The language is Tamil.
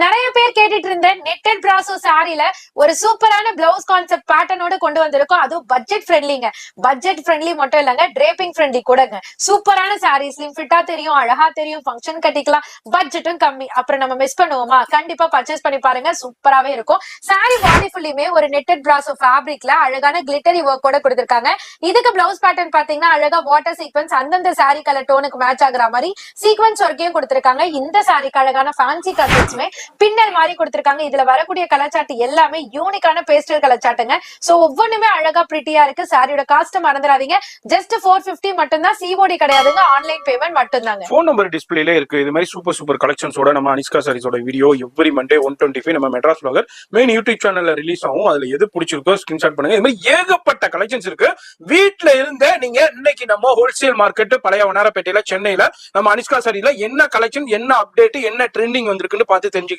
நிறைய பேர் கேட்டுட்டு இருந்த நெட்டட் பிராசோ சாரில ஒரு சூப்பரான பிளவுஸ் கான்செப்ட் பேட்டர்னோட கொண்டு வந்திருக்கோம். அதுவும் பட்ஜெட் ஃப்ரெண்ட்லிங்க. பட்ஜெட் ஃப்ரெண்ட்லி மட்டும் இல்லங்க, டிரேப்பிங் ஃப்ரெண்ட்லி கூடங்க. சூப்பரான சாரி, ஸ்லிம் ஃபிட்டா தெரியும், அழகா தெரியும், ஃபங்க்ஷன் கட்டிக்கலாம், பட்ஜெட்டும் கம்மி. அப்புறம் நம்ம மிஸ் பண்ணுவோமா? கண்டிப்பா பர்ச்சேஸ் பண்ணி பாருங்க, சூப்பராவே இருக்கும். சாரி பாடி ஃபுல்லியுமே ஒரு நெட்டட் பிராசோ ஃபேப்ரிக்ல அழகான கிளிட்டரி ஒர்க் கூட கொடுத்திருக்காங்க. இதுக்கு பிளவுஸ் பேட்டர்ன் பாத்தீங்கன்னா அழகா வாட்டர் சீக்வன்ஸ் அந்தந்த சாரி கலர் டோனுக்கு மேட்ச் ஆகுற மாதிரி சீக்வன்ஸ் ஒர்க்கையும் கொடுத்திருக்காங்க. இந்த சாரிக்கு அழகான ஃபேன்சி கலர்ஸுமே பின்னல் மாதிரி கொடுத்திருக்காங்க. இதுல வரக்கூடிய கலர் சார்ட் எல்லாமே யூனிக்கான பேஸ்டல் கலர் சார்ட்டுங்க. சோ ஒவ்வொன்றுமே அழகா பிரிட்டியா இருக்கு. சாரியோட காஸ்ட் மறந்துடாதீங்க, ஜஸ்ட் 450 மட்டும் தான். சிஓடி கிடையாதுங்க, ஆன்லைன் பேமெண்ட் மட்டும் தாங்க. ஃபோன் நம்பர் டிஸ்பிளேல இருக்கு. இது மாதிரி சூப்பர் சூப்பர் கலெக்ஷன்ஸோட நம்ம அனிஷ்கா சாரீஸோட வீடியோ எவ்ரி மண்டே 125 நம்ம மெட்ராஸ் வ்ளாகர் மெயின் யூடியூப் சேனல்ல ரிலீஸ் ஆகும். அதுல எது பிடிச்சிருக்கோ ஸ்கிரீன்ஷாட் பண்ணுங்க. இது மாதிரி ஏகப்பட்ட கலெக்ஷன்ஸ் இருக்கு. வீட்ல இருந்த நீங்க இன்னைக்கு நம்ம ஹோல்சேல் மார்க்கெட் பழைய வண்ணாரப்பேட்டையில சென்னையில நம்ம அனிஷ்கா சாரில என்ன கலெக்ஷன், என்ன அப்டேட், என்ன ட்ரெண்டிங் வந்திருக்குன்னு பார்த்து தெரிஞ்சு